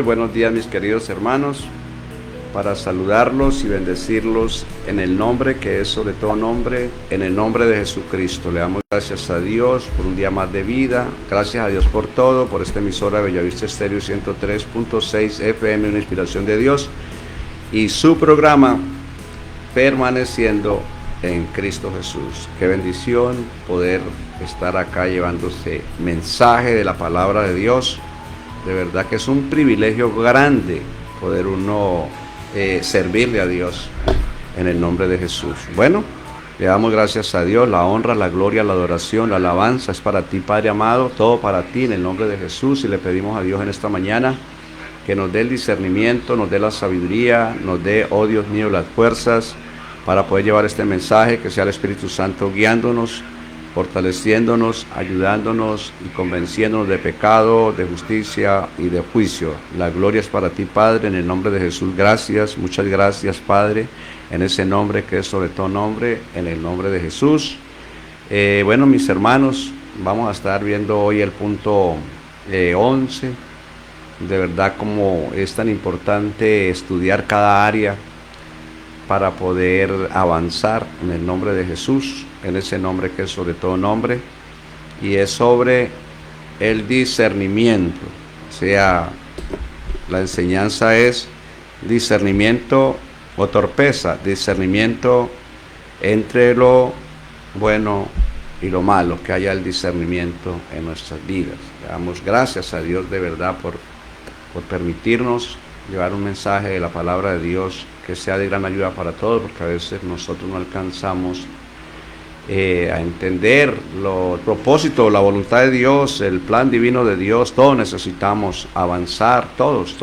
buenos días mis queridos hermanos, para saludarlos y bendecirlos en el nombre que es sobre todo nombre, en el nombre de Jesucristo. Le damos gracias a Dios por un día más de vida, gracias a Dios por todo, por esta emisora Bellavista Estéreo 103.6 FM, una inspiración de Dios, y su programa Permaneciendo en Cristo Jesús. Qué bendición poder estar acá llevándose mensaje de la palabra de Dios. De verdad que es un privilegio grande poder uno servirle a Dios en el nombre de Jesús. Bueno, le damos gracias a Dios, la honra, la gloria, la adoración, la alabanza es para ti, Padre amado, todo para ti en el nombre de Jesús, y le pedimos a Dios en esta mañana que nos dé el discernimiento, nos dé la sabiduría, nos dé, oh Dios mío, las fuerzas para poder llevar este mensaje, que sea el Espíritu Santo guiándonos, fortaleciéndonos, ayudándonos y convenciéndonos de pecado, de justicia y de juicio. La gloria es para ti, Padre, en el nombre de Jesús. Gracias, muchas gracias, Padre, en ese nombre que es sobre todo nombre, en el nombre de Jesús. Bueno, mis hermanos, vamos a estar viendo hoy el punto 11. De verdad, como es tan importante estudiar cada área para poder avanzar en el nombre de Jesús, en ese nombre que es sobre todo nombre, y es sobre el discernimiento. O sea, la enseñanza es discernimiento o torpeza, discernimiento entre lo bueno y lo malo, que haya el discernimiento en nuestras vidas. Le damos gracias a Dios de verdad por permitirnos llevar un mensaje de la palabra de Dios que sea de gran ayuda para todos, porque a veces nosotros no alcanzamos a entender el propósito, la voluntad de Dios, el plan divino de Dios. Todos necesitamos avanzar, todos,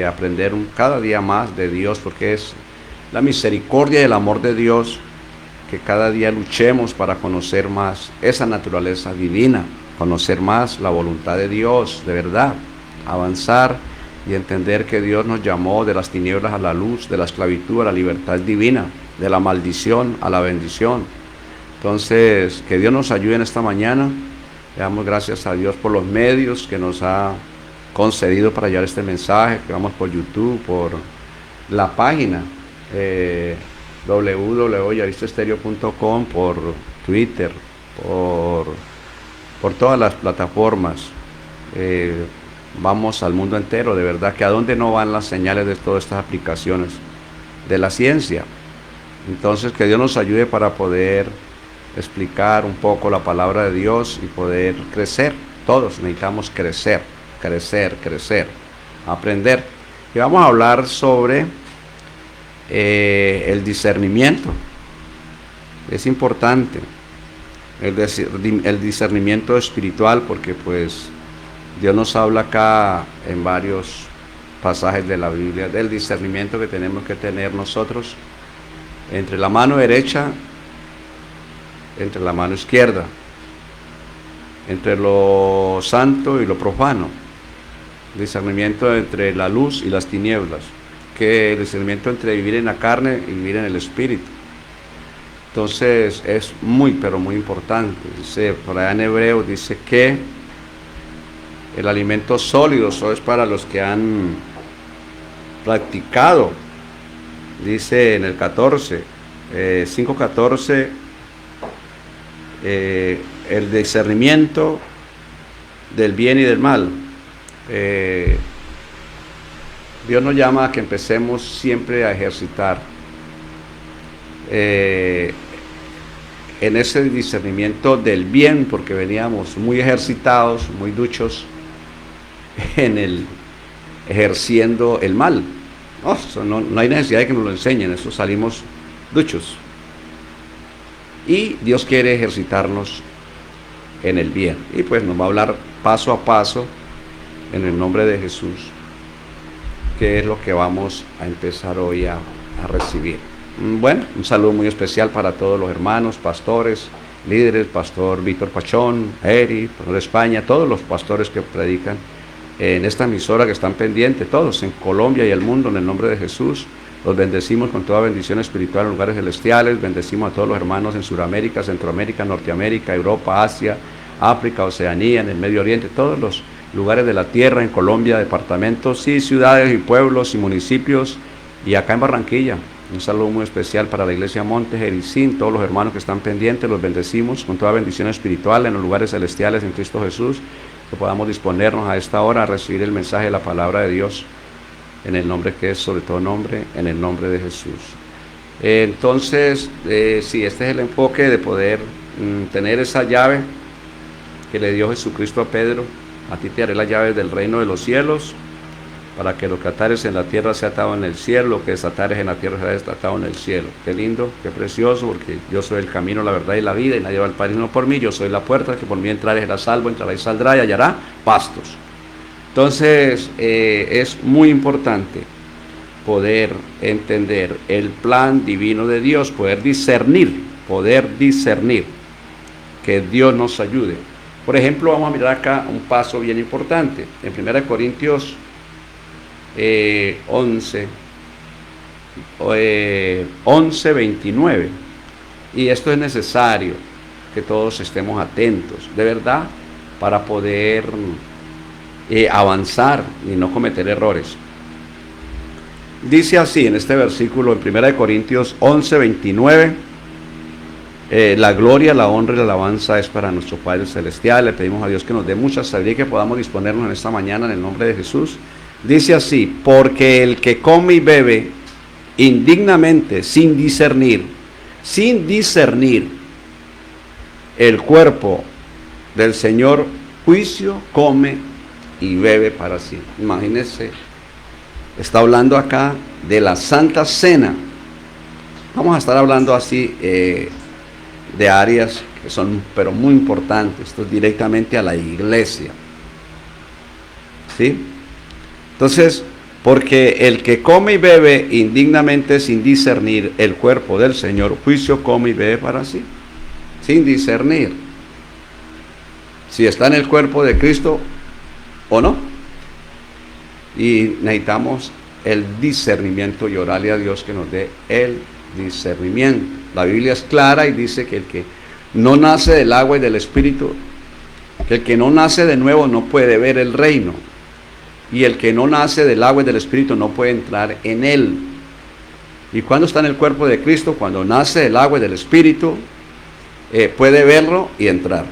aprender cada día más de Dios, porque es la misericordia y el amor de Dios que cada día luchemos para conocer más esa naturaleza divina, conocer más la voluntad de Dios, de verdad, avanzar y entender que Dios nos llamó de las tinieblas a la luz, de la esclavitud a la libertad divina, de la maldición a la bendición. Entonces, que Dios nos ayude en esta mañana. Le damos gracias a Dios por los medios que nos ha concedido para llevar este mensaje, que vamos por YouTube, por la página www.yavistaestereo.com, por Twitter, por todas las plataformas. Vamos al mundo entero, de verdad que a dónde no van las señales de todas estas aplicaciones de la ciencia. Entonces, que Dios nos ayude para poder explicar un poco la palabra de Dios y poder crecer. Todos necesitamos crecer, aprender. Y vamos a hablar sobre el discernimiento. Es importante el discernimiento espiritual, porque pues Dios nos habla acá en varios pasajes de la Biblia del discernimiento que tenemos que tener nosotros entre la mano derecha, entre la mano izquierda, entre lo santo y lo profano, discernimiento entre la luz y las tinieblas, que el discernimiento entre vivir en la carne y vivir en el espíritu. Entonces es muy, pero muy importante. Dice por allá en Hebreos, dice que el alimento sólido solo es para los que han practicado. Dice en el 5:14, el discernimiento del bien y del mal. Dios nos llama a que empecemos siempre a ejercitar en ese discernimiento del bien, porque veníamos muy ejercitados, muy duchos en el ejerciendo el mal. No hay necesidad de que nos lo enseñen, eso salimos duchos. Y Dios quiere ejercitarnos en el bien. Y pues nos va a hablar paso a paso en el nombre de Jesús, que es lo que vamos a empezar hoy a recibir. Bueno, un saludo muy especial para todos los hermanos, pastores, líderes, pastor Víctor Pachón, Eri, pastor de España, todos los pastores que predican en esta emisora, que están pendientes, todos en Colombia y el mundo, en el nombre de Jesús. Los bendecimos con toda bendición espiritual en lugares celestiales. Bendecimos a todos los hermanos en Sudamérica, Centroamérica, Norteamérica, Europa, Asia, África, Oceanía, en el Medio Oriente, todos los lugares de la tierra, en Colombia, departamentos y ciudades y pueblos y municipios, y acá en Barranquilla. Un saludo muy especial para la iglesia Monte Jericín, todos los hermanos que están pendientes, los bendecimos con toda bendición espiritual en los lugares celestiales en Cristo Jesús, que podamos disponernos a esta hora a recibir el mensaje de la palabra de Dios, en el nombre que es sobre todo nombre, en el nombre de Jesús. Entonces, sí, este es el enfoque de poder tener esa llave que le dio Jesucristo a Pedro. A ti te haré las llaves del reino de los cielos, para que lo que atares en la tierra sea atado en el cielo, lo que desatares en la tierra sea desatado en el cielo. Qué lindo, qué precioso, porque yo soy el camino, la verdad y la vida, y nadie va al Padre sino por mí. Yo soy la puerta, que por mí entraré será salvo, entrará y saldrá y hallará pastos. Entonces, es muy importante poder entender el plan divino de Dios, poder discernir, que Dios nos ayude. Por ejemplo, vamos a mirar acá un paso bien importante, en 1 Corintios 11, 29, y esto es necesario que todos estemos atentos, de verdad, para poder avanzar y no cometer errores. Dice así en este versículo, en 1 Corintios 11, 29, la gloria, la honra y la alabanza es para nuestro Padre Celestial. Le pedimos a Dios que nos dé mucha sabiduría y que podamos disponernos en esta mañana en el nombre de Jesús. Dice así: porque el que come y bebe indignamente, sin discernir el cuerpo del Señor, juicio come y bebe para sí. Imagínense, está hablando acá de la Santa Cena. Vamos a estar hablando así de áreas que son pero muy importantes. Esto es directamente a la iglesia, ¿sí? Entonces, porque el que come y bebe indignamente sin discernir el cuerpo del Señor, juicio come y bebe para sí, sin discernir si está en el cuerpo de Cristo o no. Y necesitamos el discernimiento, y orarle a Dios que nos dé el discernimiento. La Biblia es clara y dice que el que no nace del agua y del Espíritu, que el que no nace de nuevo no puede ver el reino, y el que no nace del agua y del Espíritu no puede entrar en él. ¿Y cuando está en el cuerpo de Cristo? Cuando nace del agua y del Espíritu, puede verlo y entrar.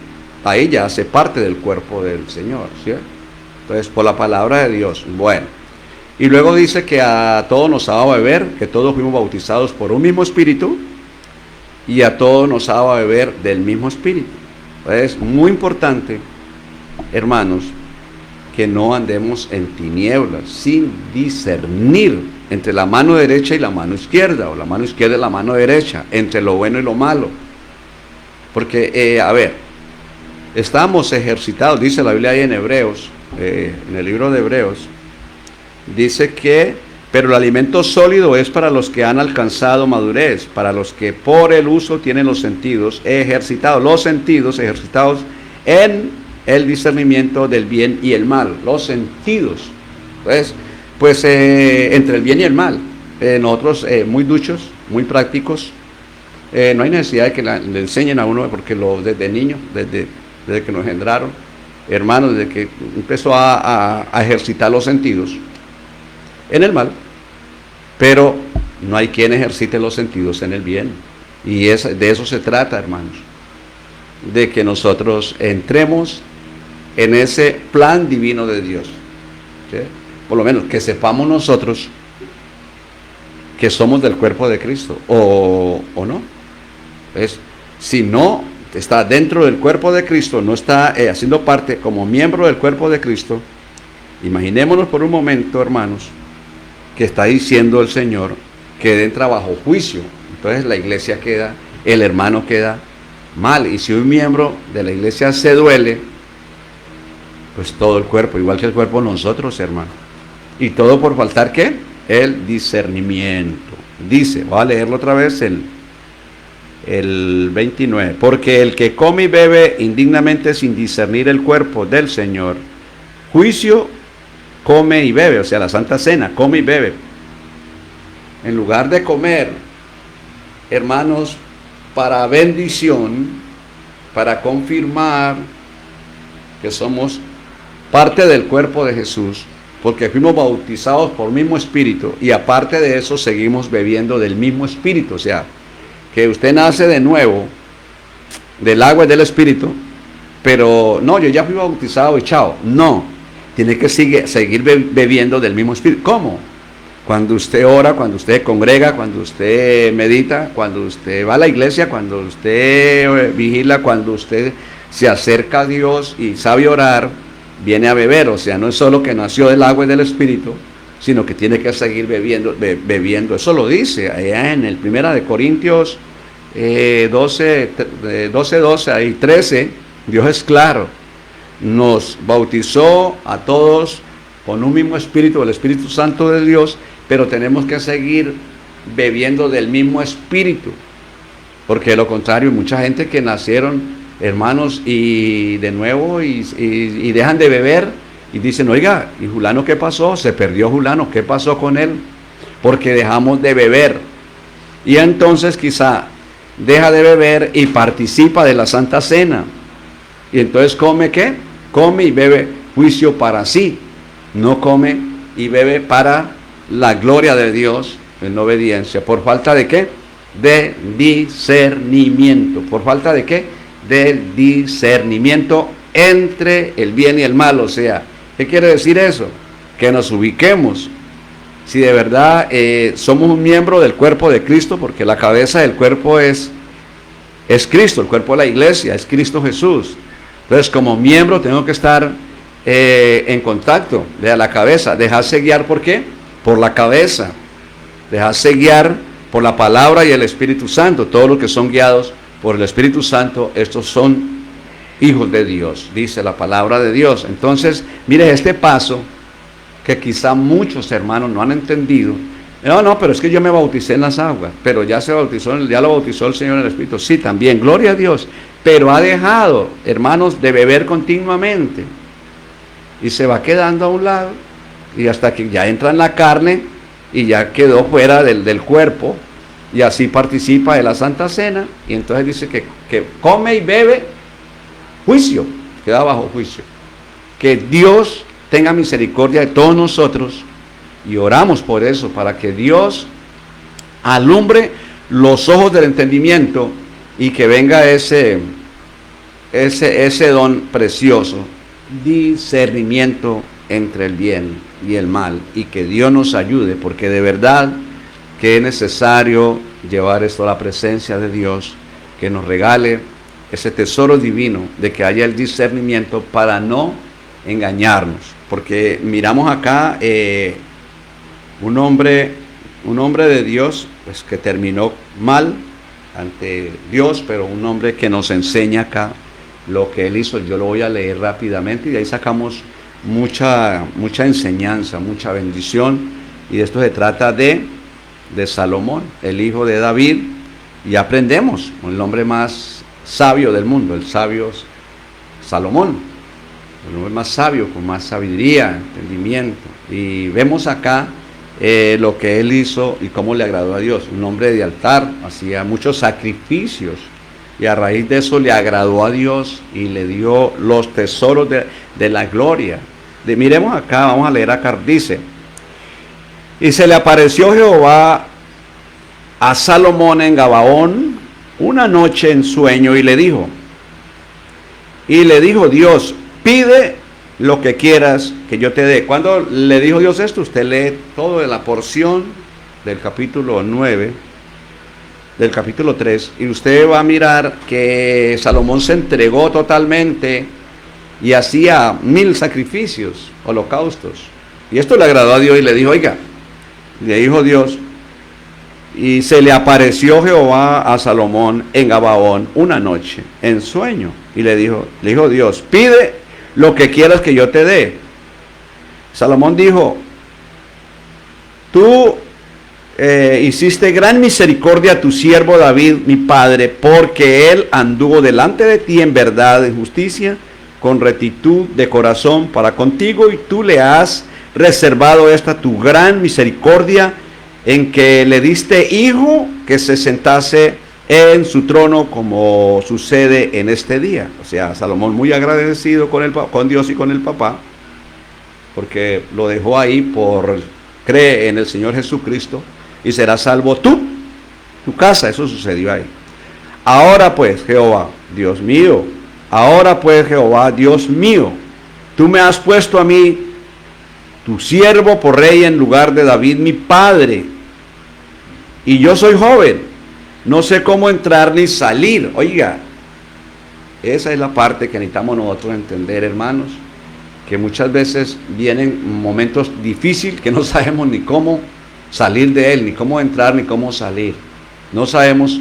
Ahí ya hace parte del cuerpo del Señor, ¿cierto? Entonces, por la palabra de Dios. Bueno, y luego dice que a todos nos ha dado a beber, que todos fuimos bautizados por un mismo Espíritu, y a todos nos ha dado a beber del mismo Espíritu. Es muy importante, hermanos, que no andemos en tinieblas, sin discernir entre la mano derecha y la mano izquierda, o la mano izquierda y la mano derecha, entre lo bueno y lo malo. Porque, estamos ejercitados, dice la Biblia ahí en Hebreos, en el libro de Hebreos, dice que, pero el alimento sólido es para los que han alcanzado madurez, para los que por el uso tienen los sentidos ejercitados en el discernimiento del bien y el mal, los sentidos. Entonces, pues entre el bien y el mal, nosotros muy duchos, muy prácticos, no hay necesidad de que le enseñen a uno, porque desde niño, desde que nos engendraron, hermanos, desde que empezó a ejercitar los sentidos en el mal, pero no hay quien ejercite los sentidos en el bien, y de eso se trata, hermanos, de que nosotros entremos en ese plan divino de Dios, ¿sí? Por lo menos que sepamos nosotros que somos del cuerpo de Cristo, o no. Si no está dentro del cuerpo de Cristo, no está haciendo parte como miembro del cuerpo de Cristo, imaginémonos por un momento, hermanos, que está diciendo el Señor que entra bajo juicio. Entonces la iglesia queda, el hermano queda mal, y si un miembro de la iglesia se duele, pues todo el cuerpo, igual que el cuerpo nosotros, hermano. Y todo por faltar, ¿qué? El discernimiento. Dice, voy a leerlo otra vez, el 29. Porque el que come y bebe indignamente sin discernir el cuerpo del Señor, juicio come y bebe, o sea, la Santa Cena, come y bebe. En lugar de comer, hermanos, para bendición, para confirmar que somos parte del cuerpo de Jesús, porque fuimos bautizados por el mismo Espíritu, y aparte de eso seguimos bebiendo del mismo Espíritu. O sea, que usted nace de nuevo del agua y del Espíritu, pero no, yo ya fui bautizado y chao. No, tiene que seguir bebiendo del mismo Espíritu. ¿Cómo? Cuando usted ora, cuando usted congrega, cuando usted medita, cuando usted va a la iglesia, cuando usted vigila, cuando usted se acerca a Dios y sabe orar, viene a beber. O sea, no es solo que nació del agua y del Espíritu, sino que tiene que seguir bebiendo. Eso lo dice allá en el 1 de Corintios 12, ahí 13. Dios es claro, nos bautizó a todos con un mismo Espíritu, el Espíritu Santo de Dios, pero tenemos que seguir bebiendo del mismo Espíritu, porque de lo contrario, mucha gente que nacieron, hermanos, y de nuevo, y dejan de beber, y dicen, oiga, ¿y Julano qué pasó? Se perdió Julano, ¿qué pasó con él? Porque dejamos de beber, y entonces quizá deja de beber y participa de la Santa Cena, y entonces come, ¿qué? Come y bebe juicio para sí, no come y bebe para la gloria de Dios en obediencia. ¿Por falta de qué? De discernimiento. ¿Por falta de qué? De discernimiento entre el bien y el mal. O sea, ¿qué quiere decir eso? Que nos ubiquemos. Si de verdad somos un miembro del cuerpo de Cristo, porque la cabeza del cuerpo es Cristo, el cuerpo de la iglesia es Cristo Jesús. Entonces, como miembro tengo que estar en contacto de la cabeza, dejarse guiar. ¿Por qué? Por la cabeza, dejarse guiar por la palabra y el Espíritu Santo. Todos los que son guiados por el Espíritu Santo, estos son hijos de Dios, dice la palabra de Dios. Entonces, mire este paso que quizá muchos hermanos no han entendido. No, pero es que yo me bauticé en las aguas, pero ya lo bautizó el Señor en el Espíritu. Sí, también, gloria a Dios, pero ha dejado, hermanos, de beber continuamente, y se va quedando a un lado, y hasta que ya entra en la carne, y ya quedó fuera del cuerpo, y así participa de la Santa Cena, y entonces dice que come y bebe, juicio, queda bajo juicio. Que Dios tenga misericordia de todos nosotros, y oramos por eso, para que Dios alumbre los ojos del entendimiento, y que venga ese don precioso, discernimiento entre el bien y el mal, y que Dios nos ayude, porque de verdad que es necesario llevar esto a la presencia de Dios, que nos regale ese tesoro divino de que haya el discernimiento para no engañarnos. Porque miramos acá un hombre de Dios, pues, que terminó mal ante Dios, pero un hombre que nos enseña acá lo que él hizo. Yo lo voy a leer rápidamente, y de ahí sacamos mucha enseñanza, mucha bendición. Y de esto se trata de Salomón, el hijo de David, y aprendemos el hombre más sabio del mundo, el sabio Salomón, el hombre más sabio, con más sabiduría, entendimiento. Y vemos acá lo que él hizo y cómo le agradó a Dios. Un hombre de altar, hacía muchos sacrificios, y a raíz de eso le agradó a Dios y le dio los tesoros de la gloria. Miremos acá, vamos a leer acá, dice: y se le apareció Jehová a Salomón en Gabaón una noche en sueño, y le dijo Dios: pide lo que quieras que yo te dé. Cuando le dijo Dios esto, usted lee todo de la porción del capítulo 9, del capítulo 3, y usted va a mirar que Salomón se entregó totalmente y hacía 1000 sacrificios, holocaustos. Y esto le agradó a Dios, y le dijo, oiga, le dijo Dios, y se le apareció Jehová a Salomón en Gabaón una noche en sueño, y le dijo Dios: pide lo que quieras que yo te dé. Salomón dijo: tú hiciste gran misericordia a tu siervo David, mi padre, porque él anduvo delante de ti en verdad, en justicia, con rectitud de corazón para contigo, y tú le has reservado esta tu gran misericordia, en que le diste hijo que se sentase en su trono, como sucede en este día. O sea, Salomón muy agradecido con Dios y con el papá, porque lo dejó ahí cree en el Señor Jesucristo y serás salvo tú, tu casa. Eso sucedió ahí. Ahora pues, Jehová, Dios mío, ahora pues, Jehová, Dios mío, tú me has puesto a mí, tu siervo, por rey en lugar de David, mi padre, y yo soy joven, no sé cómo entrar ni salir. Oiga, esa es la parte que necesitamos nosotros entender, hermanos, que muchas veces vienen momentos difíciles que no sabemos ni cómo salir de él, ni cómo entrar, ni cómo salir. No sabemos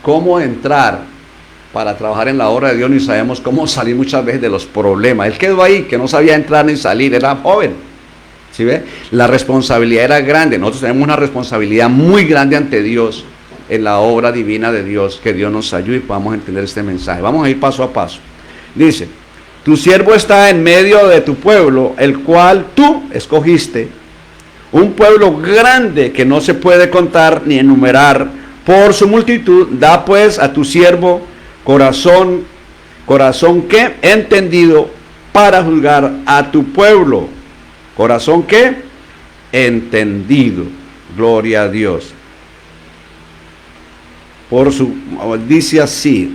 cómo entrar para trabajar en la obra de Dios, ni sabemos cómo salir muchas veces de los problemas. Él quedó ahí, que no sabía entrar ni salir, era joven. ¿Sí ve? La responsabilidad era grande. Nosotros tenemos una responsabilidad muy grande ante Dios en la obra divina de Dios. Que Dios nos ayude y podamos entender este mensaje. Vamos a ir paso a paso. Dice: tu siervo está en medio de tu pueblo, el cual tú escogiste, un pueblo grande que no se puede contar ni enumerar por su multitud. Da pues a tu siervo corazón que entendido para juzgar a tu pueblo. Corazón que entendido. Gloria a Dios. Dice así: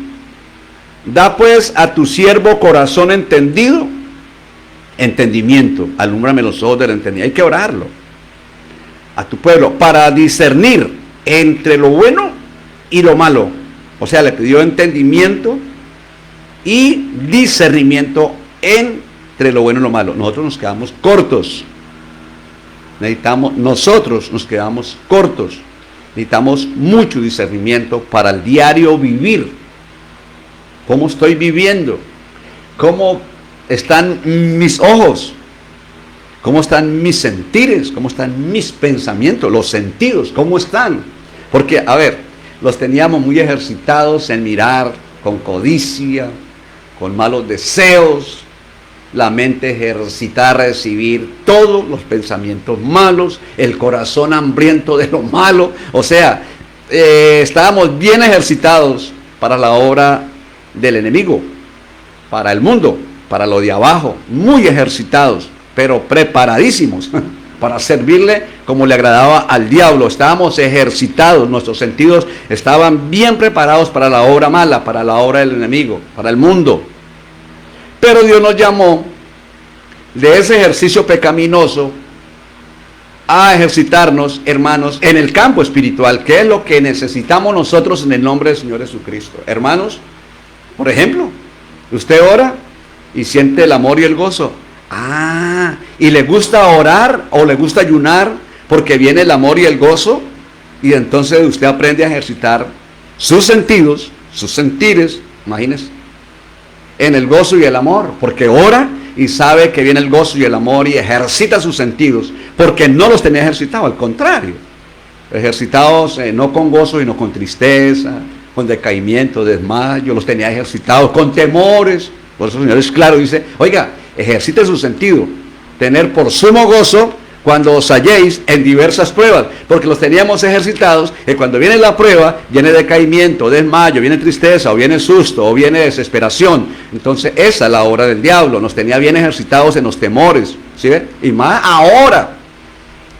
da pues a tu siervo corazón entendido, entendimiento, alúmbrame los ojos del entendimiento. Hay que orarlo a tu pueblo para discernir entre lo bueno y lo malo. O sea, le pidió entendimiento y discernimiento entre lo bueno y lo malo. Nosotros nos quedamos cortos. Nosotros nos quedamos cortos. Necesitamos mucho discernimiento para el diario vivir. ¿Cómo estoy viviendo? ¿Cómo están mis ojos? ¿Cómo están mis sentires? ¿Cómo están mis pensamientos? Los sentidos, ¿cómo están? Porque, a ver, los teníamos muy ejercitados en mirar con codicia, con malos deseos, la mente ejercitada a recibir todos los pensamientos malos, el corazón hambriento de lo malo. O sea, estábamos bien ejercitados para la obra del enemigo, para el mundo, para lo de abajo, muy ejercitados, pero preparadísimos para servirle como le agradaba al diablo. Estábamos ejercitados, nuestros sentidos estaban bien preparados para la obra mala, para la obra del enemigo, para el mundo. Pero Dios nos llamó de ese ejercicio pecaminoso a ejercitarnos, hermanos, en el campo espiritual, que es lo que necesitamos nosotros en el nombre del Señor Jesucristo. Hermanos, por ejemplo, usted ora y siente el amor y el gozo. Y le gusta orar o le gusta ayunar porque viene el amor y el gozo, y entonces usted aprende a ejercitar sus sentidos, sus sentires, imagínese, en el gozo y el amor, porque ora y sabe que viene el gozo y el amor y ejercita sus sentidos, porque no los tenía ejercitados, al contrario, ejercitados no con gozo sino con tristeza, con decaimiento, desmayo, los tenía ejercitados con temores. Por eso el Señor es claro, dice: oiga, ejercite su sentido, tener por sumo gozo cuando os halléis en diversas pruebas, porque los teníamos ejercitados, y cuando viene la prueba, viene decaimiento, desmayo, viene tristeza, o viene susto, o viene desesperación. Entonces esa es la obra del diablo, nos tenía bien ejercitados en los temores, ¿sí ve? Y más ahora,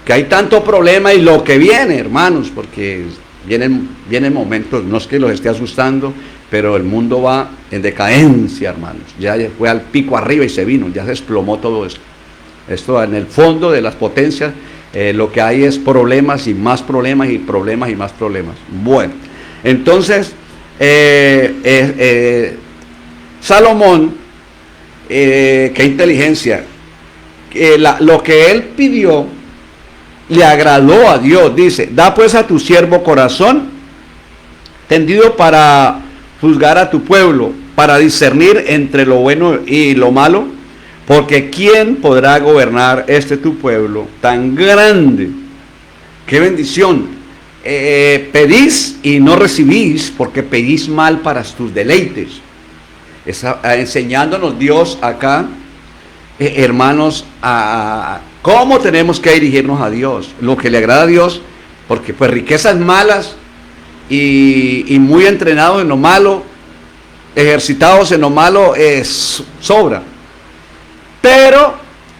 que hay tanto problema y lo que viene, hermanos, porque vienen momentos, no es que los esté asustando, pero el mundo va en decadencia, hermanos. Ya fue al pico arriba y se vino, ya se desplomó todo esto. Esto en el fondo de las potencias, lo que hay es problemas y más problemas y problemas y más problemas. Bueno, entonces, Salomón, qué inteligencia, lo que él pidió le agradó a Dios. Dice: da pues a tu siervo corazón tendido para juzgar a tu pueblo, para discernir entre lo bueno y lo malo, porque ¿quién podrá gobernar tu pueblo tan grande? ¡Qué bendición! Pedís y no recibís, porque pedís mal para tus deleites. Está enseñándonos Dios acá, hermanos, a cómo tenemos que dirigirnos a Dios, lo que le agrada a Dios, porque pues riquezas malas y muy entrenados en lo malo, ejercitados en lo malo, sobra. Pero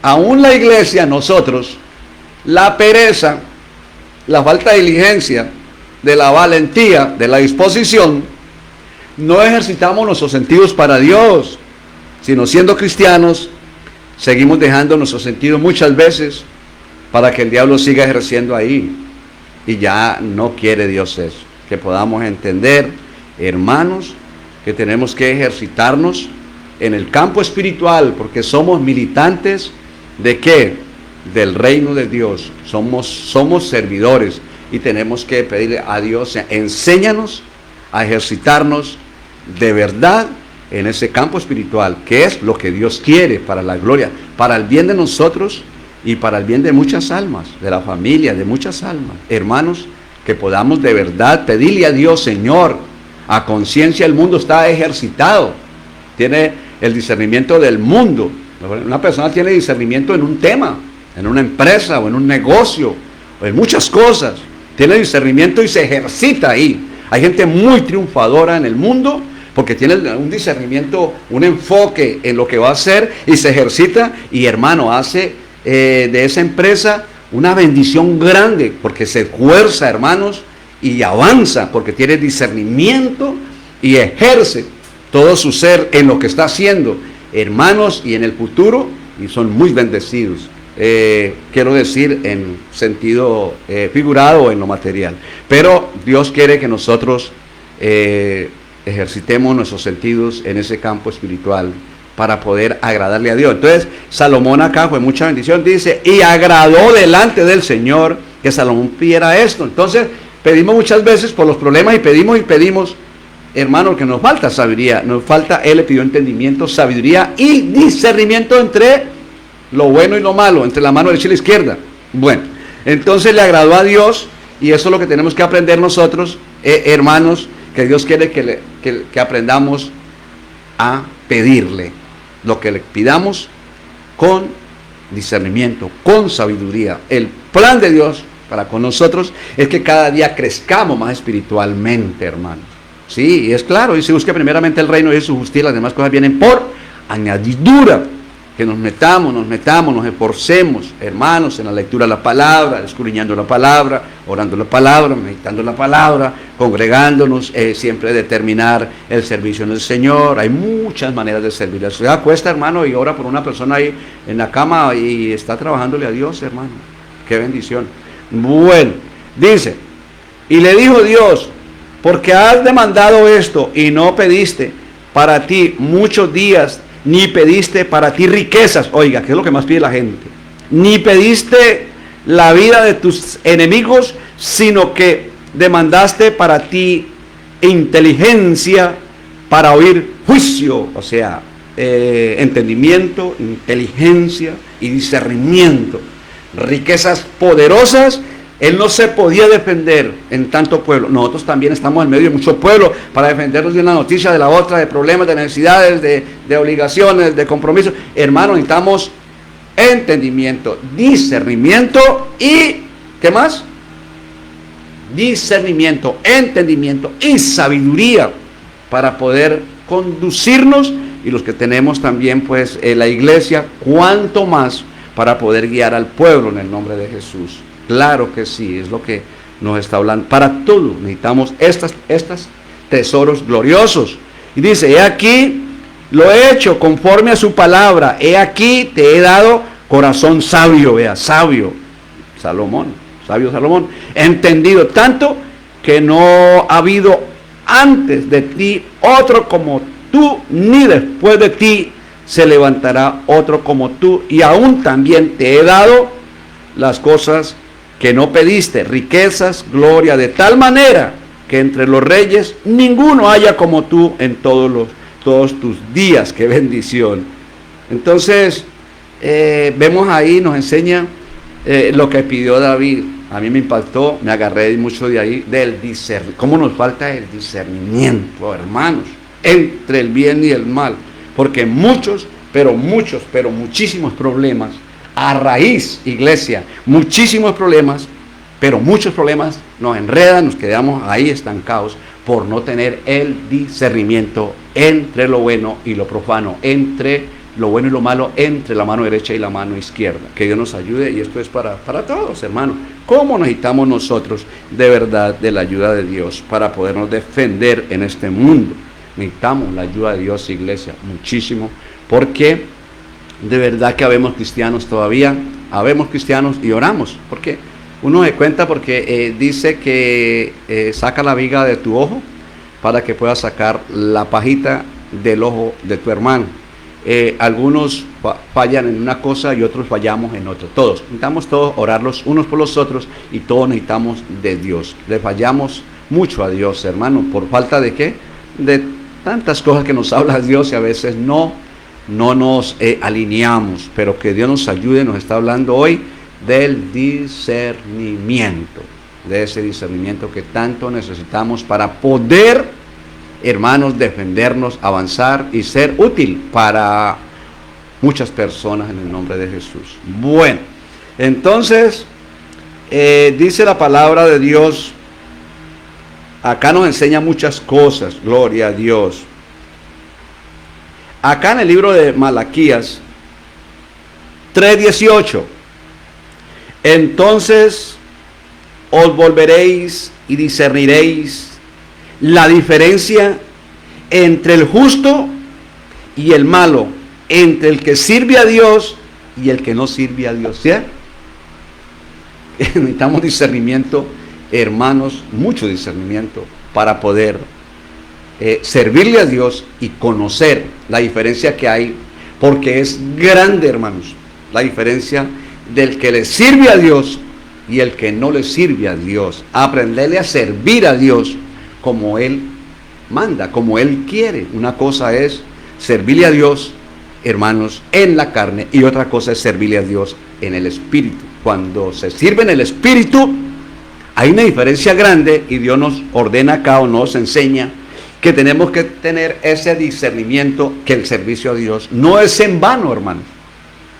aún la iglesia, nosotros, la pereza, la falta de diligencia, de la valentía, de la disposición, no ejercitamos nuestros sentidos para Dios, sino siendo cristianos, seguimos dejando nuestros sentidos muchas veces para que el diablo siga ejerciendo ahí. Y ya no quiere Dios eso. Que podamos entender, hermanos, que tenemos que ejercitarnos en el campo espiritual, porque somos militantes ¿de qué? Del reino de Dios. Somos servidores y tenemos que pedirle a Dios, enséñanos a ejercitarnos de verdad en ese campo espiritual, que es lo que Dios quiere para la gloria, para el bien de nosotros y para el bien de muchas almas, de la familia, de muchas almas. Hermanos, que podamos de verdad pedirle a Dios, Señor, a conciencia el mundo está ejercitado, tiene el discernimiento del mundo. Una persona tiene discernimiento en un tema, en una empresa o en un negocio, o en muchas cosas. Tiene discernimiento y se ejercita ahí. Hay gente muy triunfadora en el mundo porque tiene un discernimiento, un enfoque en lo que va a hacer y se ejercita y, hermano, hace de esa empresa una bendición grande porque se esfuerza, hermanos, y avanza porque tiene discernimiento y ejerce todo su ser en lo que está haciendo, hermanos, y en el futuro, y son muy bendecidos. Quiero decir en sentido figurado o en lo material, pero Dios quiere que nosotros ejercitemos nuestros sentidos en ese campo espiritual para poder agradarle a Dios. Entonces Salomón acá fue mucha bendición, dice, y agradó delante del Señor que Salomón pidiera esto. Entonces pedimos muchas veces por los problemas y pedimos, hermano, que nos falta sabiduría, nos falta, él le pidió entendimiento, sabiduría y discernimiento entre lo bueno y lo malo, entre la mano derecha y la izquierda. Bueno, entonces le agradó a Dios y eso es lo que tenemos que aprender nosotros, hermanos, que Dios quiere que aprendamos a pedirle lo que le pidamos con discernimiento, con sabiduría. El plan de Dios para con nosotros es que cada día crezcamos más espiritualmente, hermanos. Sí, y es claro, y se busca primeramente el reino y su justicia, las demás cosas vienen por añadidura. Que nos metamos, nos esforcemos, hermanos, en la lectura de la palabra, escudriñando la palabra, orando la palabra, meditando la palabra, congregándonos, siempre determinar el servicio en el Señor. Hay muchas maneras de servir. Se acuesta, hermano, y ora por una persona ahí en la cama y está trabajándole a Dios, hermano. Qué bendición. Bueno, dice, y le dijo Dios, porque has demandado esto y no pediste para ti muchos días, ni pediste para ti riquezas. Oiga, ¿qué es lo que más pide la gente? Ni pediste la vida de tus enemigos, sino que demandaste para ti inteligencia para oír juicio, o sea, entendimiento, inteligencia y discernimiento. Riquezas poderosas. Él no se podía defender en tanto pueblo. Nosotros también estamos en medio de mucho pueblo para defendernos de una noticia, de la otra, de problemas, de necesidades, de obligaciones, de compromisos. Hermanos, necesitamos entendimiento, discernimiento y, ¿qué más? Discernimiento, entendimiento y sabiduría para poder conducirnos, y los que tenemos también pues la iglesia, cuanto más para poder guiar al pueblo en el nombre de Jesús. Claro que sí, es lo que nos está hablando. Para todo necesitamos estos tesoros gloriosos. Y dice, he aquí, lo he hecho conforme a su palabra. He aquí, te he dado corazón sabio, vea, sabio. Sabio Salomón. Entendido tanto que no ha habido antes de ti otro como tú, ni después de ti se levantará otro como tú. Y aún también te he dado las cosas que no pediste, riquezas, gloria, de tal manera que entre los reyes ninguno haya como tú en todos tus días. ¡Qué bendición! Entonces, vemos ahí, nos enseña lo que pidió David. A mí me impactó, me agarré mucho de ahí, del discernimiento. ¿Cómo nos falta el discernimiento, hermanos? Entre el bien y el mal. Porque muchísimos problemas, a raíz, iglesia, muchísimos problemas, pero muchos problemas nos enredan, nos quedamos ahí estancados por no tener el discernimiento entre lo bueno y lo profano, entre lo bueno y lo malo entre la mano derecha y la mano izquierda. Que Dios nos ayude, y esto es para todos, hermanos. ¿Cómo necesitamos nosotros de verdad de la ayuda de Dios para podernos defender en este mundo? Necesitamos la ayuda de Dios, iglesia, muchísimo, porque de verdad que habemos cristianos todavía, habemos cristianos y oramos, porque uno se cuenta porque dice que saca la viga de tu ojo para que puedas sacar la pajita del ojo de tu hermano. Algunos fallan en una cosa y otros fallamos en otra. Todos necesitamos todos orar los unos por los otros, y todos necesitamos de Dios. Le fallamos mucho a Dios, hermano, por falta de ¿qué? De tantas cosas que nos habla Dios, y a veces no nos alineamos. Pero que Dios nos ayude. Nos está hablando hoy del discernimiento, de ese discernimiento que tanto necesitamos para poder, hermanos, defendernos, avanzar y ser útil para muchas personas en el nombre de Jesús. Bueno, entonces dice la palabra de Dios, acá nos enseña muchas cosas, gloria a Dios. Acá en el libro de Malaquías 3:18, entonces os volveréis y discerniréis la diferencia entre el justo y el malo, entre el que sirve a Dios y el que no sirve a Dios. ¿Sí? Necesitamos discernimiento, hermanos, mucho discernimiento para poder servirle a Dios y conocer la diferencia que hay, porque es grande, hermanos, la diferencia del que le sirve a Dios y el que no le sirve a Dios. Aprenderle a servir a Dios como Él manda, como Él quiere. Una cosa es servirle a Dios, hermanos, en la carne, y otra cosa es servirle a Dios en el Espíritu. Cuando se sirve en el Espíritu, hay una diferencia grande, y Dios nos ordena acá, o nos enseña, que tenemos que tener ese discernimiento, que el servicio a Dios no es en vano, hermanos.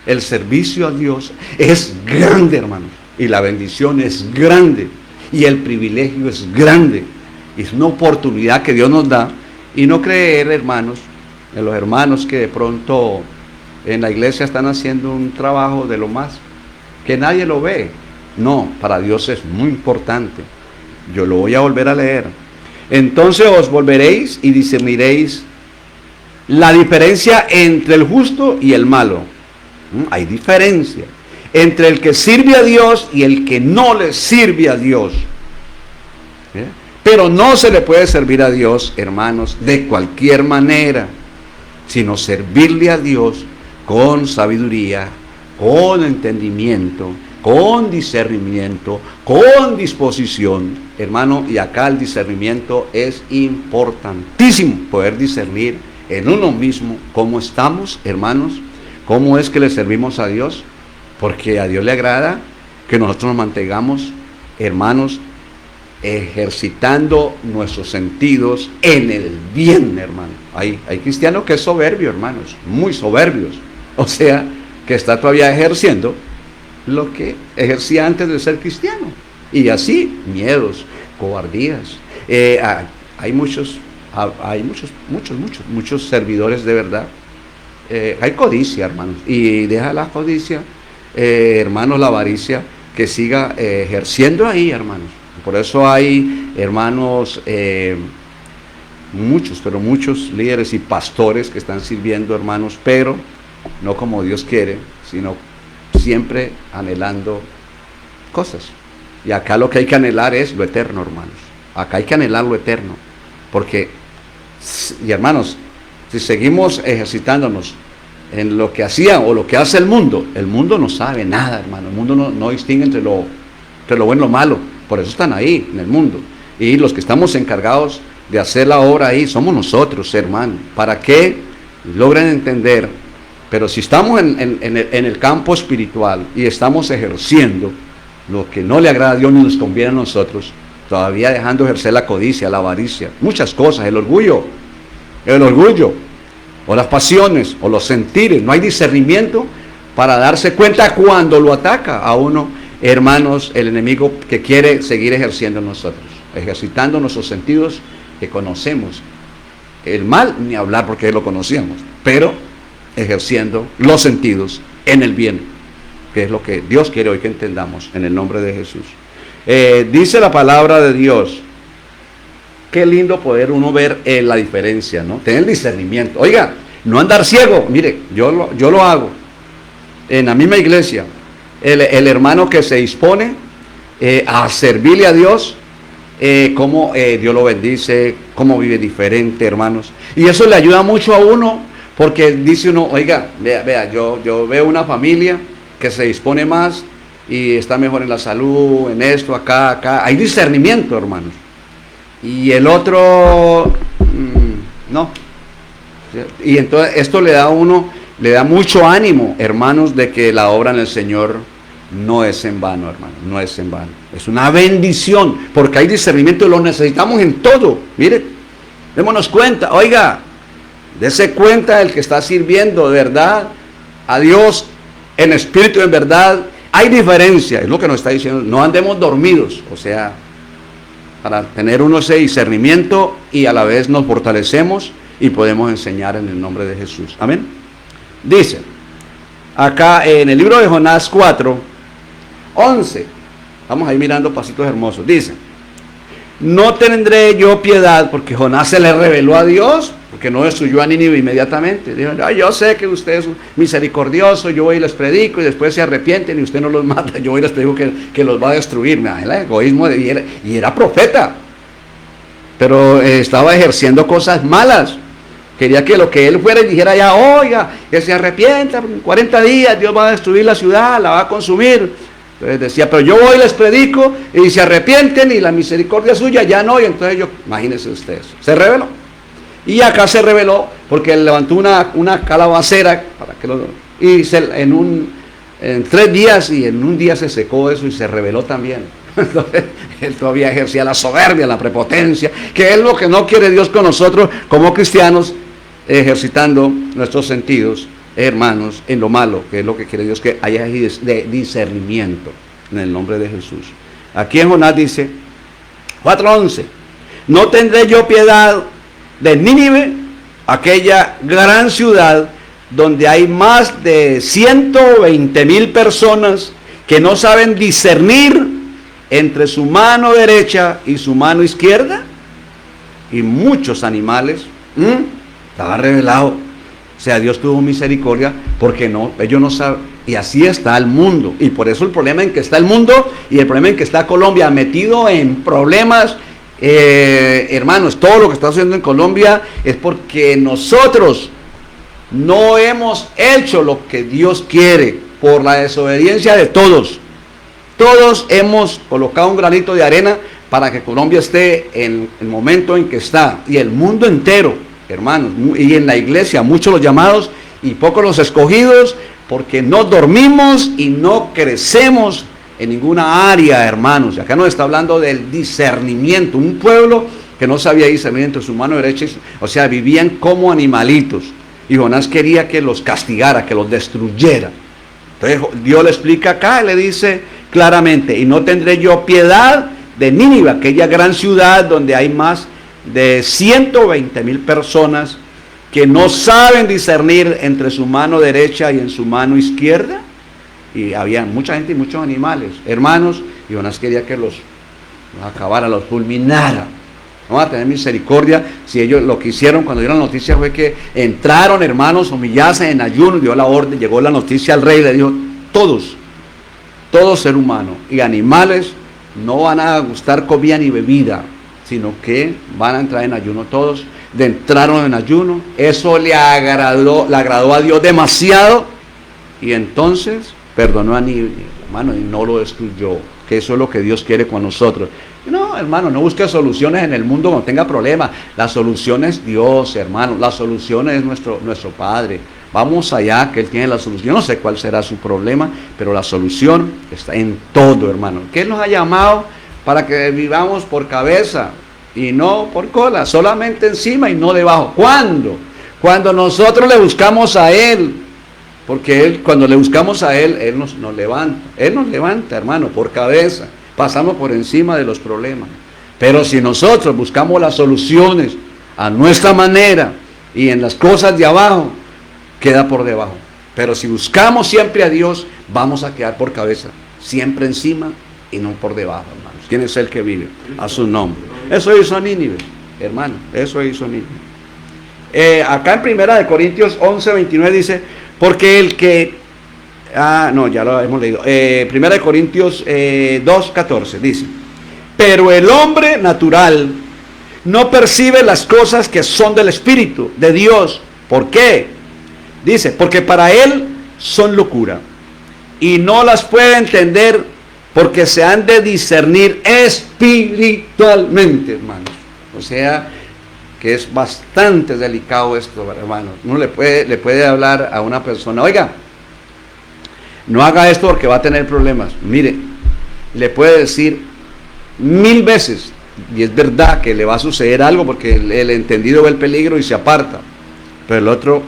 El servicio a Dios es grande, hermanos, y la bendición es grande, y el privilegio es grande. Es una oportunidad que Dios nos da, y no creer, hermanos, en los hermanos que de pronto en la iglesia están haciendo un trabajo de lo más, que nadie lo ve. No, para Dios es muy importante. Yo lo voy a volver a leer. Entonces os volveréis y discerniréis la diferencia entre el justo y el malo. Hay diferencia entre el que sirve a Dios y el que no le sirve a Dios. ¿Sí? Pero no se le puede servir a Dios, hermanos, de cualquier manera, sino servirle a Dios con sabiduría, con entendimiento, con discernimiento, con disposición, hermano. Y acá el discernimiento es importantísimo, poder discernir en uno mismo cómo estamos, hermanos, cómo es que le servimos a Dios, porque a Dios le agrada que nosotros nos mantengamos, hermanos, ejercitando nuestros sentidos en el bien, hermano. Hay cristianos que es soberbio, hermanos, muy soberbios, o sea, que está todavía ejerciendo lo que ejercía antes de ser cristiano, y así, miedos, cobardías. Hay muchos servidores de verdad. Hay codicia, hermanos, y deja la codicia, hermanos, la avaricia, que siga ejerciendo ahí, hermanos. Por eso hay, hermanos, muchos líderes y pastores que están sirviendo, hermanos, pero no como Dios quiere, sino siempre anhelando cosas. Y acá lo que hay que anhelar es lo eterno, hermanos. Acá hay que anhelar lo eterno, porque, y hermanos, si seguimos ejercitándonos en lo que hacía o lo que hace el mundo no sabe nada, hermano. El mundo no distingue entre lo bueno y lo malo. Por eso están ahí en el mundo. Y los que estamos encargados de hacer la obra ahí somos nosotros, hermano. Para que logren entender. Pero si estamos en el campo espiritual y estamos ejerciendo lo que no le agrada a Dios ni nos conviene a nosotros, todavía dejando ejercer la codicia, la avaricia, muchas cosas, el orgullo, o las pasiones, o los sentires, no hay discernimiento para darse cuenta cuando lo ataca a uno, hermanos, el enemigo que quiere seguir ejerciendo en nosotros, ejercitando nuestros sentidos que conocemos. El mal, ni hablar porque lo conocíamos, pero ejerciendo los sentidos en el bien, que es lo que Dios quiere hoy que entendamos, en el nombre de Jesús. Dice la palabra de Dios, qué lindo poder uno ver la diferencia, ¿no? Tener discernimiento. Oiga, no andar ciego. Mire, yo lo hago. En la misma iglesia, el hermano que se dispone a servirle a Dios, cómo Dios lo bendice, cómo vive diferente, hermanos. Y eso le ayuda mucho a uno, porque dice uno, oiga, vea, yo veo una familia que se dispone más y está mejor en la salud, en esto, acá. Hay discernimiento, hermanos. Y el otro, no. Y entonces esto le da mucho ánimo, hermanos, de que la obra en el Señor no es en vano, hermano, no es en vano. Es una bendición, porque hay discernimiento y lo necesitamos en todo. Mire, démonos cuenta, oiga, dése cuenta del que está sirviendo de verdad a Dios en espíritu y en verdad. Hay diferencia, es lo que nos está diciendo, no andemos dormidos, o sea, para tener uno ese discernimiento y a la vez nos fortalecemos y podemos enseñar en el nombre de Jesús. Amén. Dice, acá en el libro de Jonás 4:11, vamos a ir mirando pasitos hermosos, dice, no tendré yo piedad, porque Jonás se le reveló a Dios, porque no destruyó a Nínive inmediatamente. Dijo, yo sé que usted es misericordioso, yo voy y les predico y después se arrepienten y usted no los mata, yo voy y les predico que los va a destruir. El egoísmo y era profeta, pero estaba ejerciendo cosas malas. Quería que lo que él fuera y dijera ya, oiga, que se arrepienta, en 40 días Dios va a destruir la ciudad, la va a consumir. Entonces decía, pero yo voy y les predico y se arrepienten y la misericordia suya ya no. Y entonces imagínense ustedes, se reveló. Y acá se reveló porque él levantó una calabacera para que en 3 días y en un día se secó eso y se reveló también. Entonces él todavía ejercía la soberbia, la prepotencia, que es lo que no quiere Dios con nosotros como cristianos, ejercitando nuestros sentidos, hermanos, en lo malo, que es lo que quiere Dios, que haya de discernimiento en el nombre de Jesús. Aquí en Jonás dice 4:11, no tendré yo piedad de Nínive, aquella gran ciudad donde hay más de 120,000 personas que no saben discernir entre su mano derecha y su mano izquierda, y muchos animales. Estaba revelado. O sea, Dios tuvo misericordia, porque ellos no saben, y así está el mundo, y por eso el problema en que está el mundo, y el problema en que está Colombia, metido en problemas, hermanos, todo lo que está haciendo en Colombia, es porque nosotros no hemos hecho lo que Dios quiere, por la desobediencia de todos. Todos hemos colocado un granito de arena para que Colombia esté en el momento en que está, y el mundo entero, hermanos, y en la iglesia, muchos los llamados y pocos los escogidos, porque no dormimos y no crecemos en ninguna área, hermanos. Y acá nos está hablando del discernimiento, un pueblo que no sabía discernir entre su mano derecha, o sea, vivían como animalitos, y Jonás quería que los castigara, que los destruyera. Entonces Dios le explica acá, le dice claramente, y no tendré yo piedad de Nínive, aquella gran ciudad donde hay más de 120,000 personas que no saben discernir entre su mano derecha y en su mano izquierda. Y había mucha gente y muchos animales, hermanos, y Jonás quería que los acabara, los fulminara. Vamos a tener misericordia. Si ellos lo que hicieron cuando dieron la noticia fue que entraron, hermanos, humillarse en ayuno, dio la orden, llegó la noticia al rey, le dijo, todo ser humano y animales no van a gustar comida ni bebida, sino que van a entrar en ayuno todos. Entraron en ayuno, eso le agradó a Dios demasiado, y entonces perdonó a Nínive, hermano, y no lo destruyó, que eso es lo que Dios quiere con nosotros. No, hermano, no busque soluciones en el mundo cuando tenga problemas. La solución es Dios, hermano, la solución es nuestro Padre. Vamos allá, que Él tiene la solución. Yo no sé cuál será su problema, pero la solución está en todo, hermano. Que Él nos ha llamado para que vivamos por cabeza y no por cola, solamente encima y no debajo. ¿Cuándo? Cuando nosotros le buscamos a Él, porque Él, cuando le buscamos a Él, Él nos levanta, hermano, por cabeza. Pasamos por encima de los problemas. Pero si nosotros buscamos las soluciones a nuestra manera y en las cosas de abajo, queda por debajo. Pero si buscamos siempre a Dios, vamos a quedar por cabeza, siempre encima y no por debajo, hermanos. ¿Quién es el que vive? A su nombre. Eso hizo Nínive, hermano, eso hizo Nínive. Acá en 1 Corintios 11:29 dice, porque el que... ya lo hemos leído. 1 Corintios 2:14 dice, pero el hombre natural no percibe las cosas que son del Espíritu de Dios. ¿Por qué? Dice, porque para él son locura y no las puede entender porque se han de discernir espiritualmente, hermanos. O sea, que es bastante delicado esto, hermanos. Uno le puede hablar a una persona, oiga, no haga esto porque va a tener problemas. Mire, le puede decir 1000 veces, y es verdad que le va a suceder algo porque el entendido ve el peligro y se aparta, pero el otro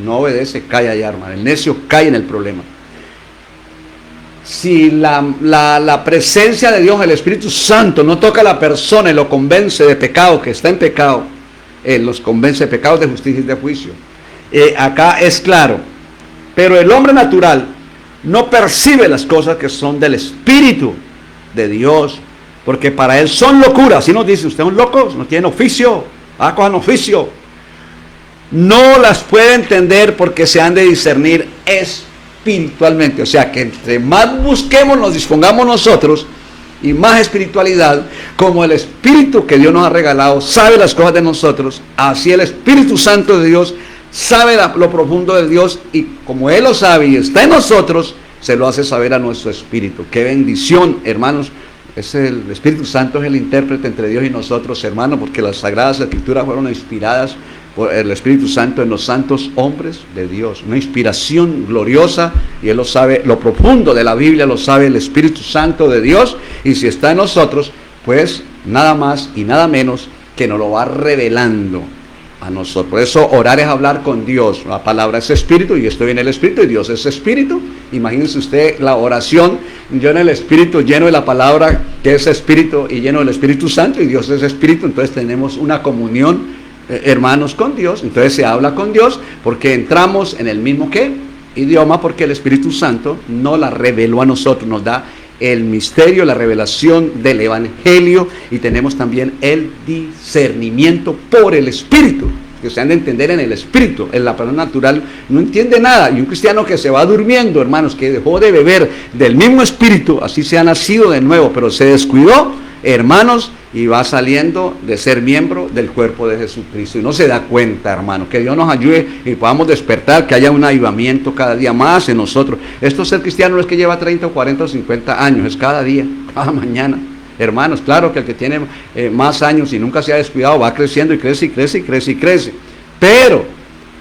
no obedece, cae allá, hermano. El necio cae en el problema. Si la presencia de Dios, el Espíritu Santo, no toca a la persona y lo convence de pecado, que está en pecado, los convence de pecados, de justicia y de juicio. Acá es claro, pero el hombre natural no percibe las cosas que son del Espíritu de Dios, porque para él son locuras. Así nos dice, usted es un loco, no tiene oficio, cojan oficio. No las puede entender porque se han de discernir espiritualmente. O sea que entre más busquemos, nos dispongamos nosotros y más espiritualidad, como el Espíritu que Dios nos ha regalado sabe las cosas de nosotros, así el Espíritu Santo de Dios sabe lo profundo de Dios, y como Él lo sabe y está en nosotros, se lo hace saber a nuestro espíritu. Qué bendición, hermanos. El Espíritu Santo es el intérprete entre Dios y nosotros, hermanos, porque las Sagradas Escrituras fueron inspiradas por el Espíritu Santo en los santos hombres de Dios. Una inspiración gloriosa, y Él lo sabe, lo profundo de la Biblia lo sabe el Espíritu Santo de Dios, y si está en nosotros, pues nada más y nada menos que nos lo va revelando a nosotros. Por eso orar es hablar con Dios. La palabra es espíritu, y yo estoy en el Espíritu y Dios es espíritu. Imagínense usted la oración, yo en el Espíritu, lleno de la palabra que es espíritu y lleno del Espíritu Santo, y Dios es espíritu. Entonces tenemos una comunión, hermanos, con Dios. Entonces se habla con Dios porque entramos en el mismo idioma, porque el Espíritu Santo no la reveló a nosotros, nos da el misterio, la revelación del Evangelio, y tenemos también el discernimiento por el Espíritu, que se han de entender en el Espíritu. En la persona natural no entiende nada, y un cristiano que se va durmiendo, hermanos, que dejó de beber del mismo Espíritu, así se ha nacido de nuevo, pero se descuidó, hermanos, y va saliendo de ser miembro del cuerpo de Jesucristo, y no se da cuenta, hermano. Que Dios nos ayude y podamos despertar, que haya un avivamiento cada día más en nosotros. Esto, ser cristiano, no es que lleva 30 o 40 o 50 años, es cada día, cada mañana. Hermanos, claro que el que tiene más años y nunca se ha descuidado va creciendo y crece y crece y crece y crece, pero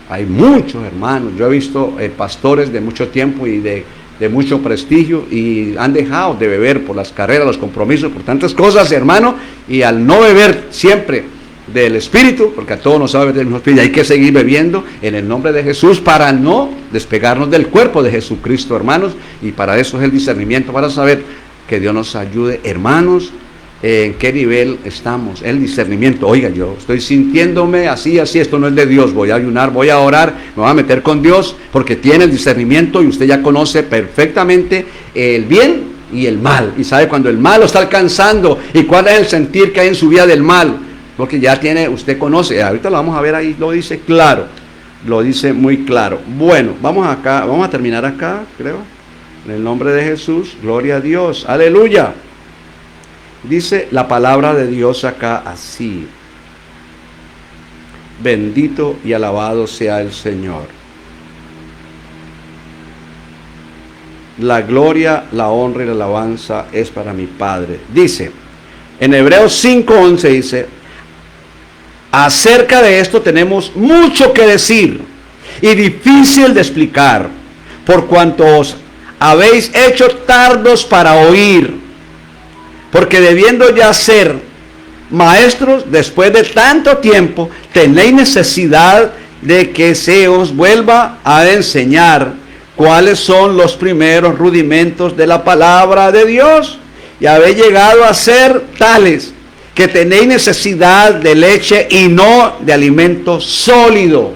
hay muchos, hermanos, yo he visto pastores de mucho tiempo y de mucho prestigio, y han dejado de beber por las carreras, los compromisos, por tantas cosas, hermano, y al no beber siempre del Espíritu, porque a todos nos sabe del mismo Espíritu, hay que seguir bebiendo en el nombre de Jesús para no despegarnos del cuerpo de Jesucristo, hermanos, y para eso es el discernimiento, para saber. Que Dios nos ayude, hermanos, en qué nivel estamos, el discernimiento. Oiga, yo estoy sintiéndome así, esto no es de Dios, voy a ayunar, voy a orar, me voy a meter con Dios, porque tiene el discernimiento, y usted ya conoce perfectamente el bien y el mal, y sabe cuando el mal lo está alcanzando, y cuál es el sentir que hay en su vida del mal, porque ya usted conoce. Ahorita lo vamos a ver ahí, lo dice claro, lo dice muy claro. Bueno, vamos a terminar acá, creo. En el nombre de Jesús, gloria a Dios, aleluya. Dice la palabra de Dios acá así: bendito y alabado sea el Señor. La gloria, la honra y la alabanza es para mi Padre. Dice, en Hebreos 5:11 dice, acerca de esto tenemos mucho que decir y difícil de explicar, por cuanto os habéis hecho tardos para oír, porque debiendo ya ser maestros después de tanto tiempo, tenéis necesidad de que se os vuelva a enseñar cuáles son los primeros rudimentos de la palabra de Dios, y habéis llegado a ser tales que tenéis necesidad de leche y no de alimento sólido.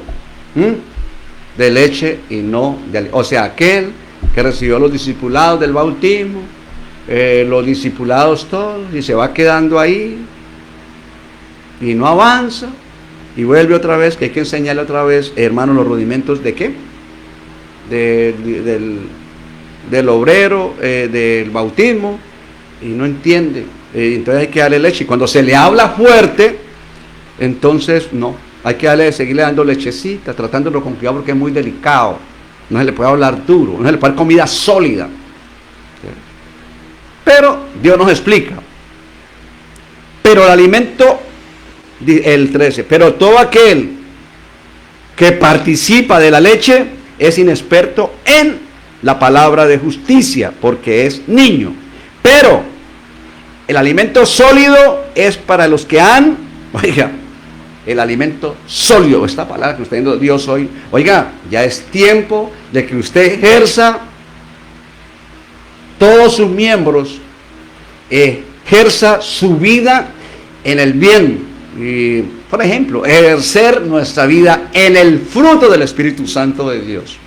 de leche y no de... O sea, aquel que recibió los discipulados del bautismo, los discipulados todos, y se va quedando ahí, y no avanza, y vuelve otra vez, que hay que enseñarle otra vez, hermano, los rudimentos de qué, del obrero, del bautismo, y no entiende, entonces hay que darle leche, y cuando se le habla fuerte, entonces no, hay que seguirle dando lechecita, tratándolo con cuidado porque es muy delicado, no se le puede hablar duro, no se le puede dar comida sólida, pero Dios nos explica, pero el alimento, el 13, pero todo aquel que participa de la leche es inexperto en la palabra de justicia, porque es niño. Pero el alimento sólido es para los que han, oiga, el alimento sólido, esta palabra que está diciendo Dios hoy, oiga, ya es tiempo de que usted ejerza todos sus miembros, ejerza su vida en el bien. Y, por ejemplo, ejercer nuestra vida en el fruto del Espíritu Santo de Dios.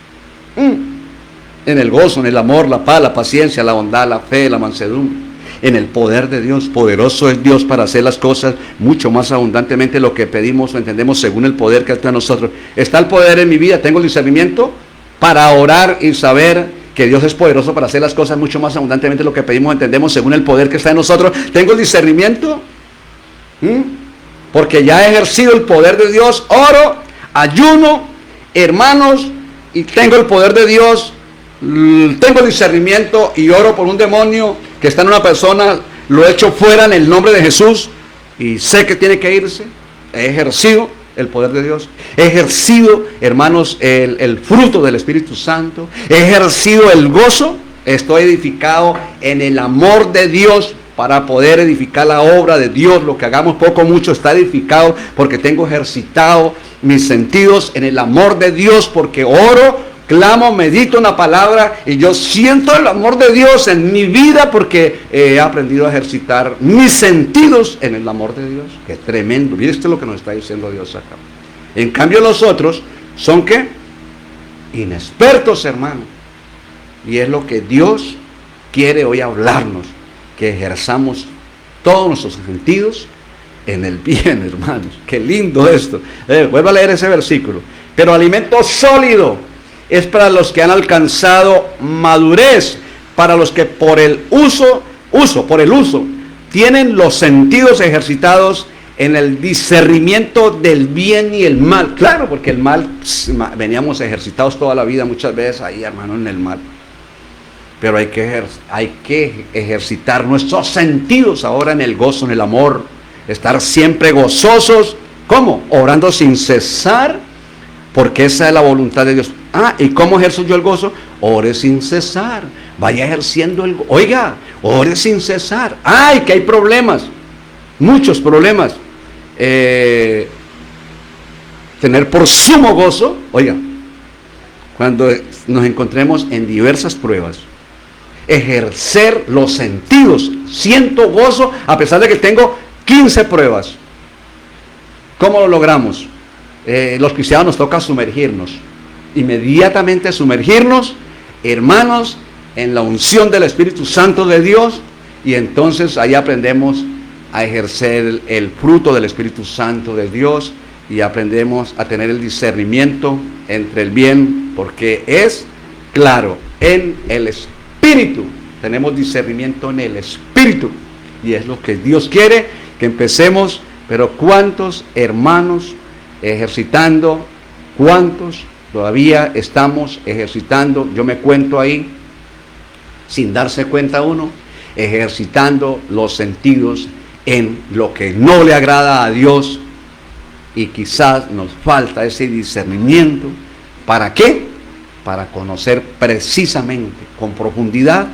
En el gozo, en el amor, la paz, la paciencia, la bondad, la fe, la mansedumbre. En el poder de Dios. Poderoso es Dios para hacer las cosas mucho más abundantemente de lo que pedimos o entendemos según el poder que actúa en nosotros. ¿Está el poder en mi vida? ¿Tengo el discernimiento para orar y saber que Dios es poderoso para hacer las cosas mucho más abundantemente de lo que pedimos o entendemos según el poder que está en nosotros? ¿Tengo el discernimiento? Porque ya he ejercido el poder de Dios, oro, ayuno, hermanos, y tengo el poder de Dios, tengo el discernimiento y oro por un demonio que está en una persona, lo echo fuera en el nombre de Jesús y sé que tiene que irse. He ejercido el poder de Dios, he ejercido, hermanos, el fruto del Espíritu Santo, he ejercido el gozo, estoy edificado en el amor de Dios para poder edificar la obra de Dios. Lo que hagamos poco o mucho está edificado porque tengo ejercitado mis sentidos en el amor de Dios, porque oro, clamo, medito una palabra y yo siento el amor de Dios en mi vida porque he aprendido a ejercitar mis sentidos en el amor de Dios. Qué tremendo. Mire, esto es lo que nos está diciendo Dios acá. En cambio los otros son ¿qué? Inexpertos, hermano. Y es lo que Dios quiere hoy hablarnos, que ejerzamos todos nuestros sentidos en el bien, hermanos. Qué lindo esto. Vuelva a leer ese versículo. Pero alimento sólido es para los que han alcanzado madurez, para los que por el uso, tienen los sentidos ejercitados en el discernimiento del bien y el mal. Claro, porque el mal, veníamos ejercitados toda la vida muchas veces ahí, hermano, en el mal. Pero hay que ejercitar nuestros sentidos ahora en el gozo, en el amor. Estar siempre gozosos. ¿Cómo? Orando sin cesar, porque esa es la voluntad de Dios. ¿Y cómo ejerzo yo el gozo? Ore sin cesar. Vaya ejerciendo el gozo. Oiga, ore sin cesar. Que hay problemas. Muchos problemas. Tener por sumo gozo. Oiga, cuando nos encontremos en diversas pruebas, ejercer los sentidos. Siento gozo a pesar de que tengo 15 pruebas. ¿Cómo lo logramos? Los cristianos nos toca sumergirnos. Inmediatamente sumergirnos, hermanos, en la unción del Espíritu Santo de Dios, y entonces ahí aprendemos a ejercer el fruto del Espíritu Santo de Dios y aprendemos a tener el discernimiento entre el bien, porque es claro, en el Espíritu tenemos discernimiento en el Espíritu, y es lo que Dios quiere que empecemos. Pero ¿cuántos hermanos ejercitando? ¿Cuántos todavía estamos ejercitando? Yo me cuento ahí, sin darse cuenta uno, ejercitando los sentidos en lo que no le agrada a Dios, y quizás nos falta ese discernimiento. ¿Para qué? Para conocer precisamente, con profundidad,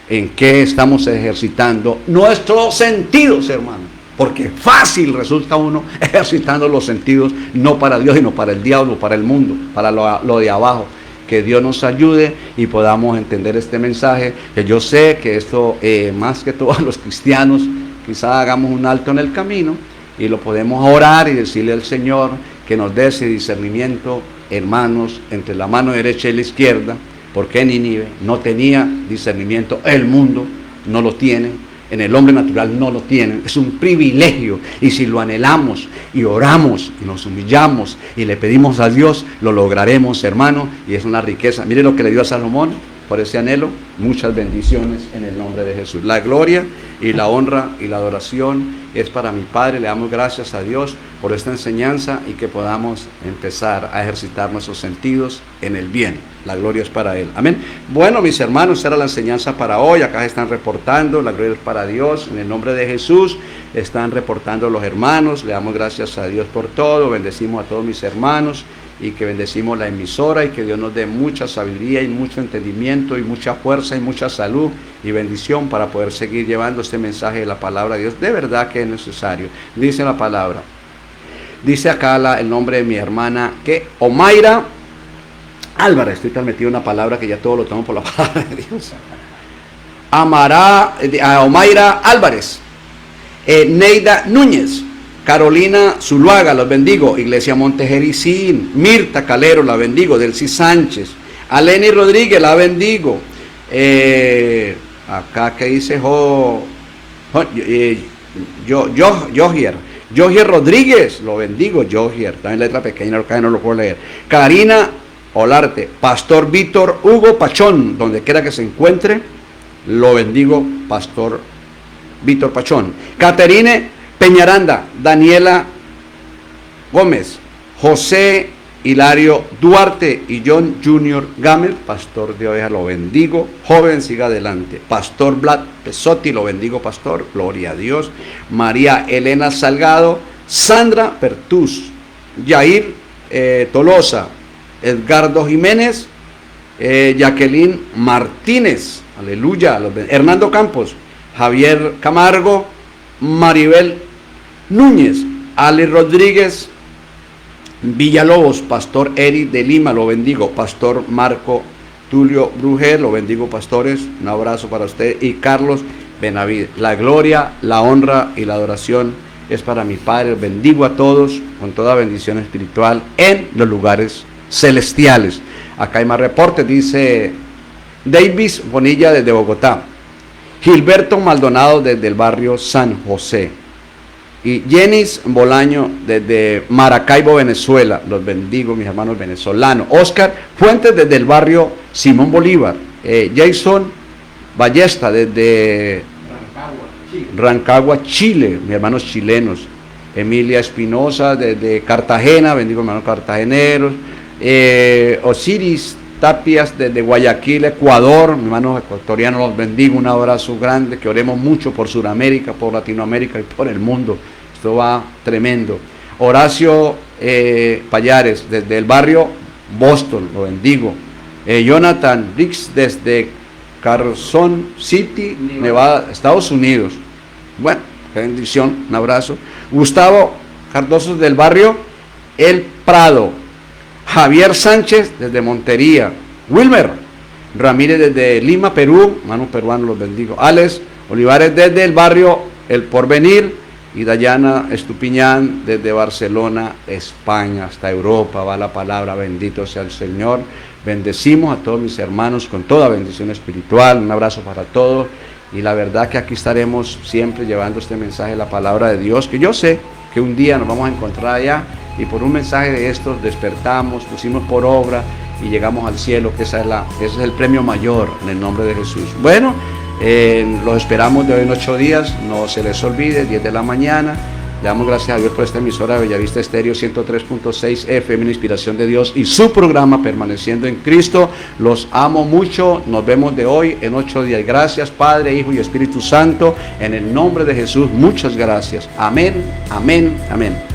en qué estamos ejercitando nuestros sentidos, hermano. Porque fácil resulta uno ejercitando los sentidos, no para Dios, sino para el diablo, para el mundo, para lo de abajo. Que Dios nos ayude y podamos entender este mensaje, que yo sé que esto, más que todos los cristianos, quizás hagamos un alto en el camino y lo podemos orar y decirle al Señor que nos dé ese discernimiento hermanos, entre la mano derecha y la izquierda, porque Nínive no tenía discernimiento, el mundo no lo tiene, en el hombre natural no lo tienen, es un privilegio, y si lo anhelamos y oramos y nos humillamos y le pedimos a Dios, lo lograremos, hermano, y es una riqueza. Mire lo que le dio a Salomón por ese anhelo, muchas bendiciones en el nombre de Jesús. La gloria y la honra y la adoración es para mi Padre. Le damos gracias a Dios por esta enseñanza y que podamos empezar a ejercitar nuestros sentidos en el bien. La gloria es para Él. Amén. Bueno, mis hermanos, esta era la enseñanza para hoy. Acá se están reportando. La gloria es para Dios. En el nombre de Jesús están reportando los hermanos. Le damos gracias a Dios por todo. Bendecimos a todos mis hermanos y que bendecimos la emisora y que Dios nos dé mucha sabiduría y mucho entendimiento y mucha fuerza y mucha salud y bendición para poder seguir llevando este mensaje de la palabra de Dios. De verdad que es necesario. Dice la palabra. Dice acá el nombre de mi hermana, que Omaira Álvarez. Estoy tan metido en una palabra que ya todo lo tomo por la palabra de Dios. Omaira Álvarez. Neida Núñez. Carolina Zuluaga, los bendigo. Iglesia Montejericín. Mirta Calero, la bendigo. Delcy Sánchez. Aleni Rodríguez, la bendigo. Acá que dice Jogier Rodríguez, lo bendigo. Jogier, también letra pequeña, acá no lo puedo leer. Karina Olarte. Pastor Víctor Hugo Pachón, donde quiera que se encuentre, lo bendigo, Pastor Víctor Pachón. Caterine Peñaranda, Daniela Gómez, José Hilario Duarte y John Junior Gamel, pastor de ovejas, lo bendigo. Joven, siga adelante. Pastor Vlad Pesotti, lo bendigo, pastor, gloria a Dios. María Elena Salgado, Sandra Pertús, Yair Tolosa, Edgardo Jiménez, Jacqueline Martínez, aleluya. Hernando Campos, Javier Camargo, Maribel Núñez, Ali Rodríguez Villalobos, Pastor Eri de Lima, lo bendigo. Pastor Marco Tulio Brujer, lo bendigo, pastores, un abrazo para usted. Y Carlos Benavides, la gloria, la honra y la adoración es para mi Padre. Bendigo a todos con toda bendición espiritual en los lugares celestiales. Acá hay más reportes, dice Davis Bonilla desde Bogotá, Gilberto Maldonado desde el barrio San José y Jenis Bolaño desde Maracaibo, Venezuela. Los bendigo, mis hermanos venezolanos. Oscar Fuentes desde el barrio Simón Bolívar. Jason Ballesta desde Rancagua, Chile, mis hermanos chilenos. Emilia Espinosa desde Cartagena, bendigo hermanos cartageneros. Osiris Tapias desde Guayaquil, Ecuador, mis hermanos ecuatorianos, los bendigo, un abrazo grande, que oremos mucho por Sudamérica, por Latinoamérica y por el mundo. Esto va tremendo. Horacio Payares desde el barrio Boston, lo bendigo. Jonathan Rix desde Carson City, Nevada, Estados Unidos. Bueno, qué bendición, un abrazo. Gustavo Cardoso del barrio El Prado. Javier Sánchez desde Montería. Wilmer Ramírez desde Lima, Perú, hermanos peruanos, los bendigo. Alex Olivares desde el barrio El Porvenir. Y Dayana Estupiñán desde Barcelona, España, hasta Europa va la palabra. Bendito sea el Señor. Bendecimos a todos mis hermanos con toda bendición espiritual. Un abrazo para todos. Y la verdad que aquí estaremos siempre llevando este mensaje de la palabra de Dios, que yo sé que un día nos vamos a encontrar allá y por un mensaje de estos despertamos, pusimos por obra y llegamos al cielo, que ese es el premio mayor en el nombre de Jesús. Bueno, los esperamos de hoy en 8 días, no se les olvide, 10 de la mañana. Le damos gracias a Dios por esta emisora Bellavista Estéreo 103.6 FM, Inspiración de Dios, y su programa Permaneciendo en Cristo. Los amo mucho, nos vemos de hoy en 8 días. Gracias Padre, Hijo y Espíritu Santo, en el nombre de Jesús, muchas gracias. Amén, amén, amén.